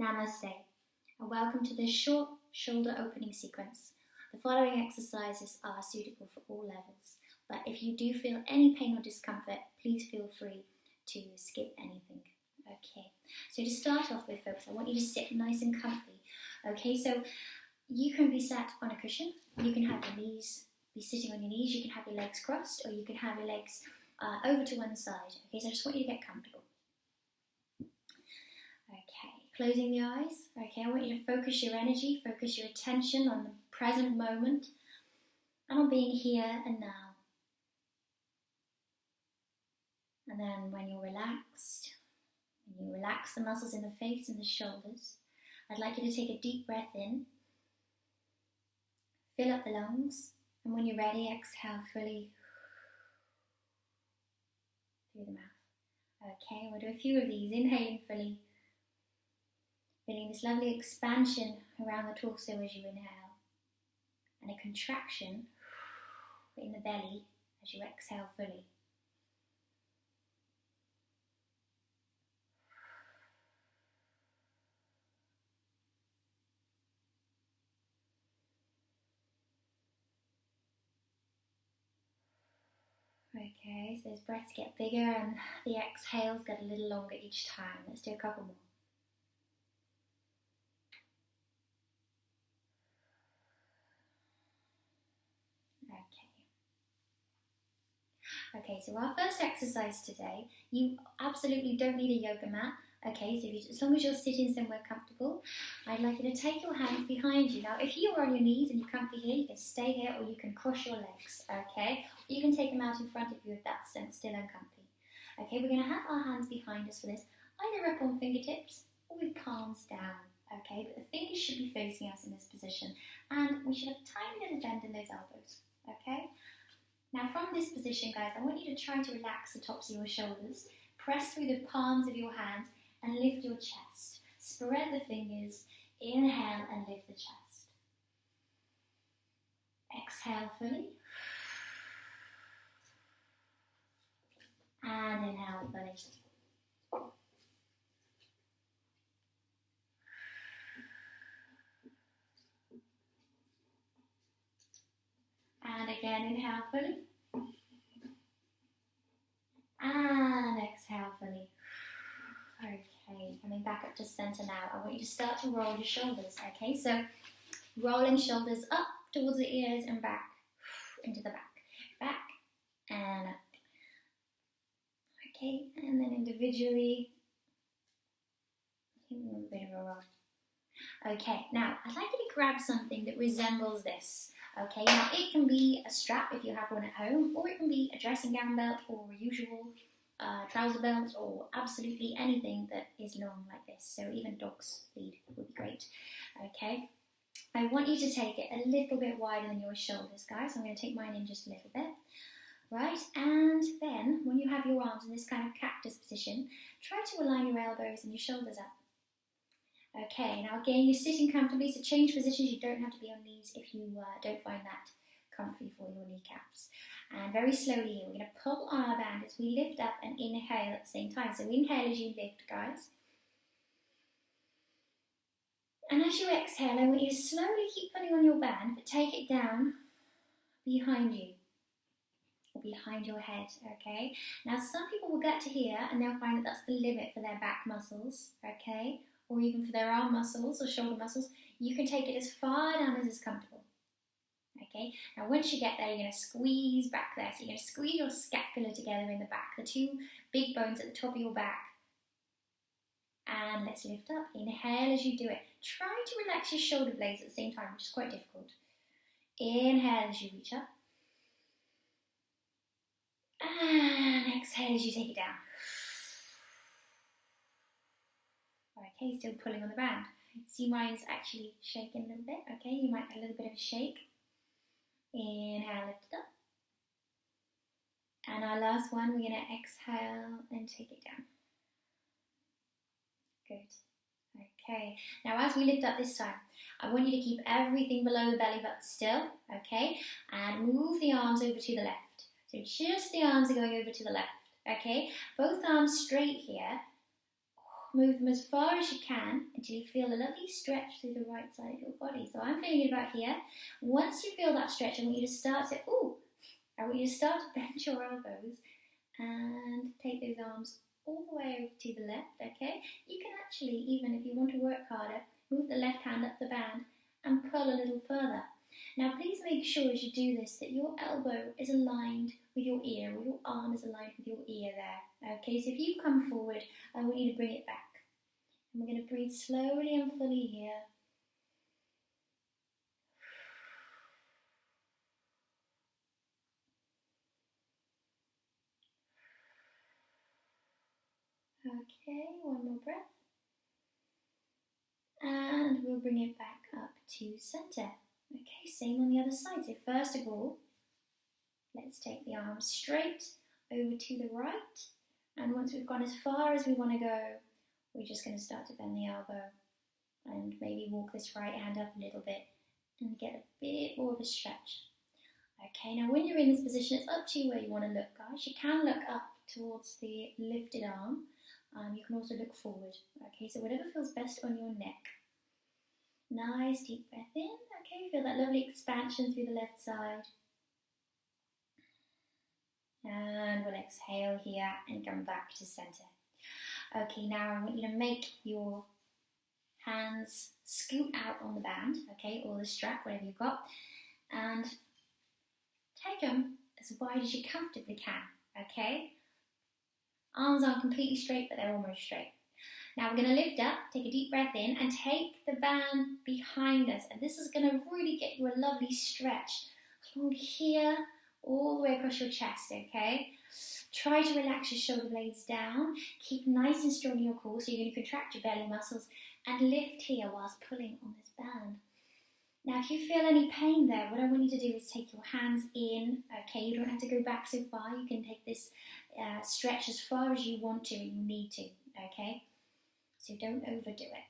Namaste, and welcome to this short shoulder opening sequence. The following exercises are suitable for all levels, but if you do feel any pain or discomfort, please feel free to skip anything. Okay, so to start off with, folks, I want you to sit nice and comfy. Okay, so you can be sat on a cushion, you can have your knees, be sitting on your knees, you can have your legs crossed, or you can have your legs over to one side. Okay, so I just want you to get comfortable. Okay, closing the eyes. Okay, I want you to focus your energy, focus your attention on the present moment and on being here and now. And then when you're relaxed, and you relax the muscles in the face and the shoulders, I'd like you to take a deep breath in, fill up the lungs, and when you're ready, exhale fully through the mouth. Okay, we'll do a few of these, inhaling fully, feeling this lovely expansion around the torso as you inhale, and a contraction in the belly as you exhale fully. Okay, so those breaths get bigger and the exhales get a little longer each time. Let's do a couple more. Okay, so our first exercise today, you absolutely don't need a yoga mat. Okay, so as long as you're sitting somewhere comfortable, I'd like you to take your hands behind you. Now, if you're on your knees and you're comfy here, you can stay here or you can cross your legs, okay? You can take them out in front of you if that's still uncomfy. Okay, we're going to have our hands behind us for this, either up on fingertips or with palms down, okay? But the fingers should be facing us in this position, and we should have a tiny little bend in those elbows, okay? Now from this position, guys, I want you to try to relax the tops of your shoulders, press through the palms of your hands and lift your chest. Spread the fingers, inhale and lift the chest. Exhale fully. And inhale fully. And again, inhale fully. And exhale fully. Okay, coming back up to center now. I want you to start to roll your shoulders, okay? So, rolling shoulders up towards the ears and back into the back. Back and up. Okay, and then individually, a bit of a roll. Okay, now I'd like you to grab something that resembles this. Okay, now it can be a strap if you have one at home, or it can be a dressing gown belt or a usual trouser belt, or absolutely anything that is long like this. So even dog's lead would be great. Okay, I want you to take it a little bit wider than your shoulders, guys. I'm going to take mine in just a little bit. Right, and then when you have your arms in this kind of cactus position, try to align your elbows and your shoulders up. Okay, now again, you're sitting comfortably, so change positions. You don't have to be on knees if you don't find that comfy for your kneecaps. And very slowly here, we're going to pull on our band as we lift up and inhale at the same time. So inhale as you lift, guys. And as you exhale, I want you to slowly keep pulling on your band, but take it down behind you, or behind your head, okay? Now, some people will get to here and they'll find that that's the limit for their back muscles, okay? Or even for their arm muscles or shoulder muscles. You can take it as far down as is comfortable. Okay, now once you get there, you're going to squeeze back there. So you're going to squeeze your scapula together in the back, the two big bones at the top of your back. And let's lift up. Inhale as you do it. Try to relax your shoulder blades at the same time, which is quite difficult. Inhale as you reach up. And exhale as you take it down. Okay, still pulling on the band. See, mine's actually shaking a little bit. Okay, you might get a little bit of a shake. Inhale, lift it up. And our last one, we're going to exhale and take it down. Good. Okay, now as we lift up this time, I want you to keep everything below the belly button still, okay? And move the arms over to the left. So just the arms are going over to the left, okay? Both arms straight here. move them as far as you can until you feel a lovely stretch through the right side of your body. So I'm feeling it about here. Once you feel that stretch, I want you to start to, I want you to start to bend your elbows and take those arms all the way over to the left, okay? You can actually, even if you want to work harder, move the left hand up the band and pull a little further. Now please make sure as you do this that your elbow is aligned with your ear, or your arm is aligned with your ear there. Okay, so if you come forward, I want you to bring it back. And we're going to breathe slowly and fully here. Okay, one more breath. And we'll bring it back up to center. Okay, same on the other side. So first of all, let's take the arms straight over to the right. And once we've gone as far as we want to go, we're just going to start to bend the elbow and maybe walk this right hand up a little bit and get a bit more of a stretch. Okay, now when you're in this position, it's up to you where you want to look, guys. You can look up towards the lifted arm. You can also look forward. Okay, so whatever feels best on your neck. Nice deep breath in. Okay, feel that lovely expansion through the left side. And we'll exhale here and come back to center. Okay, now I want you to make your hands scoot out on the band, okay, or the strap, whatever you've got, and take them as wide as you comfortably can, okay? Arms aren't completely straight, but they're almost straight. Now we're going to lift up, take a deep breath in, and take the band behind us. And this is going to really get you a lovely stretch along here, all the way across your chest, okay? Try to relax your shoulder blades down. Keep nice and strong in your core, so you're going to contract your belly muscles and lift here whilst pulling on this band. Now, if you feel any pain there, what I want you to do is take your hands in, okay? You don't have to go back so far. You can take this stretch as far as you want to and you need to, okay? So don't overdo it.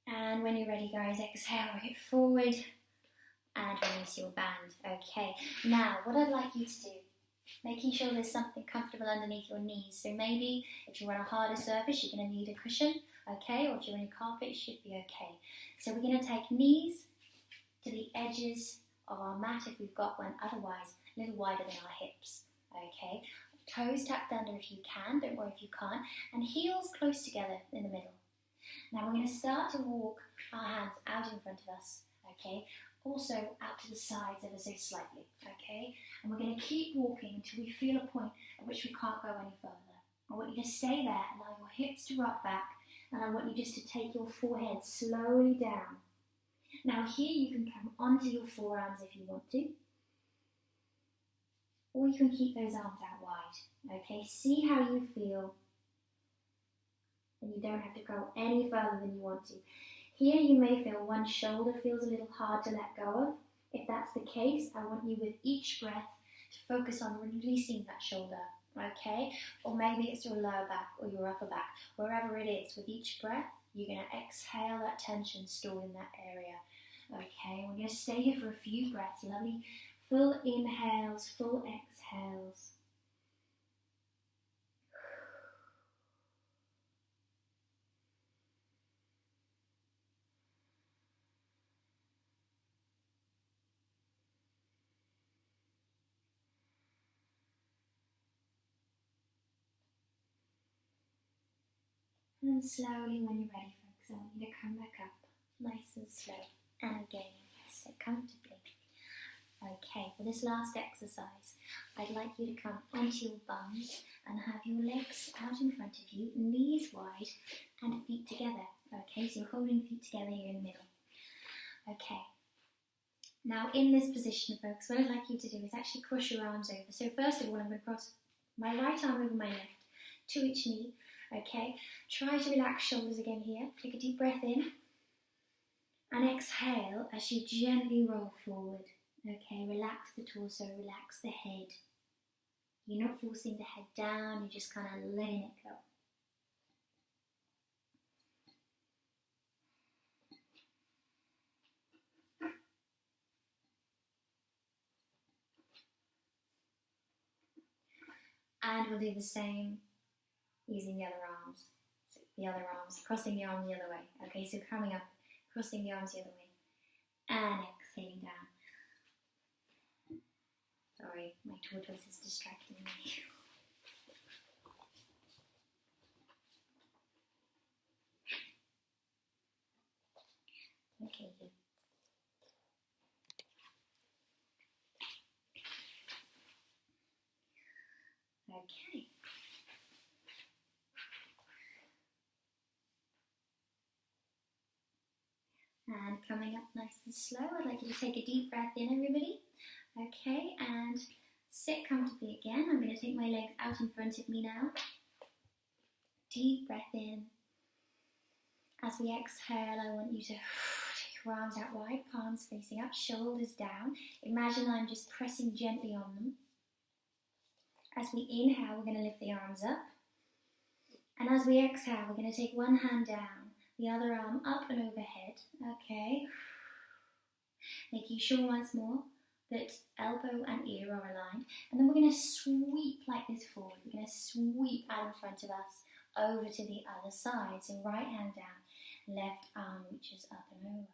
And when you're ready, guys, exhale, roll it forward and release your band. Okay, now what I'd like you to do, making sure there's something comfortable underneath your knees. So maybe if you're on a harder surface, you're going to need a cushion, okay? Or if you're on a carpet, it should be okay. So we're going to take knees to the edges of our mat if we've got one, otherwise a little wider than our hips, okay? Toes tucked under if you can, don't worry if you can't, and heels close together in the middle. Now we're going to start to walk our hands out in front of us, okay? Also out to the sides ever so slightly, okay? And we're going to keep walking until we feel a point at which we can't go any further. I want you to stay there, allow your hips to rock back, and I want you just to take your forehead slowly down. Now here you can come onto your forearms if you want to, or you can keep those arms out wide, okay? See how you feel, and you don't have to go any further than you want to. Here you may feel one shoulder feels a little hard to let go of. If that's the case, I want you with each breath to focus on releasing that shoulder, okay? Or maybe it's your lower back or your upper back. Wherever it is, with each breath, you're going to exhale that tension stored in that area, okay? We're going to stay here for a few breaths, lovely full inhales, full exhales. And slowly, when you're ready, folks, I want you to come back up, nice and slow, and again, sit comfortably. Okay, for this last exercise, I'd like you to come onto your bums and have your legs out in front of you, knees wide, and feet together. Okay, so you're holding feet together here in the middle. Okay, now in this position, folks, what I'd like you to do is actually cross your arms over. So first of all, I'm going to cross my right arm over my left to each knee. Okay, try to relax shoulders again here. Take a deep breath in and exhale as you gently roll forward. Okay, relax the torso, relax the head. You're not forcing the head down, you're just kind of letting it go. And we'll do the same using the other arms. So the other arms, crossing the arm the other way. Okay, so coming up, crossing the arms the other way. And exhaling down. Sorry, my tortoise is distracting me. Okay, good. Okay. And coming up nice and slow, I'd like you to take a deep breath in, everybody. Okay, and sit comfortably again. I'm going to take my legs out in front of me now. Deep breath in. As we exhale, I want you to take your arms out wide, palms facing up, shoulders down. Imagine I'm just pressing gently on them. As we inhale, we're going to lift the arms up. And as we exhale, we're going to take one hand down, the other arm up and overhead. Okay. Making sure once more that elbow and ear are aligned. And then we're going to sweep like this forward. We're going to sweep out in front of us over to the other side. So right hand down, left arm reaches up and over.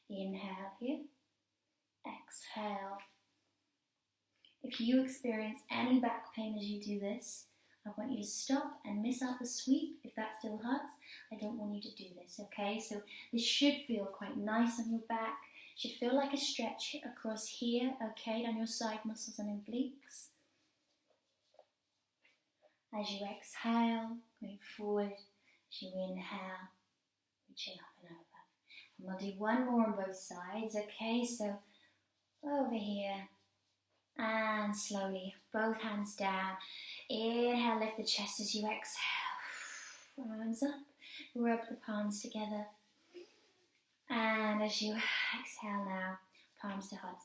Inhale here. Exhale. If you experience any back pain as you do this, I want you to stop and miss out the sweep. If that still hurts, I don't want you to do this, okay? So this should feel quite nice on your back. Should feel like a stretch across here, okay, down your side muscles and obliques. As you exhale, going forward, as you inhale, reaching up and over. And we'll do one more on both sides, okay? So over here. And slowly, both hands down. Inhale, lift the chest as you exhale. Arms up, rub the palms together. And as you exhale now, palms to heart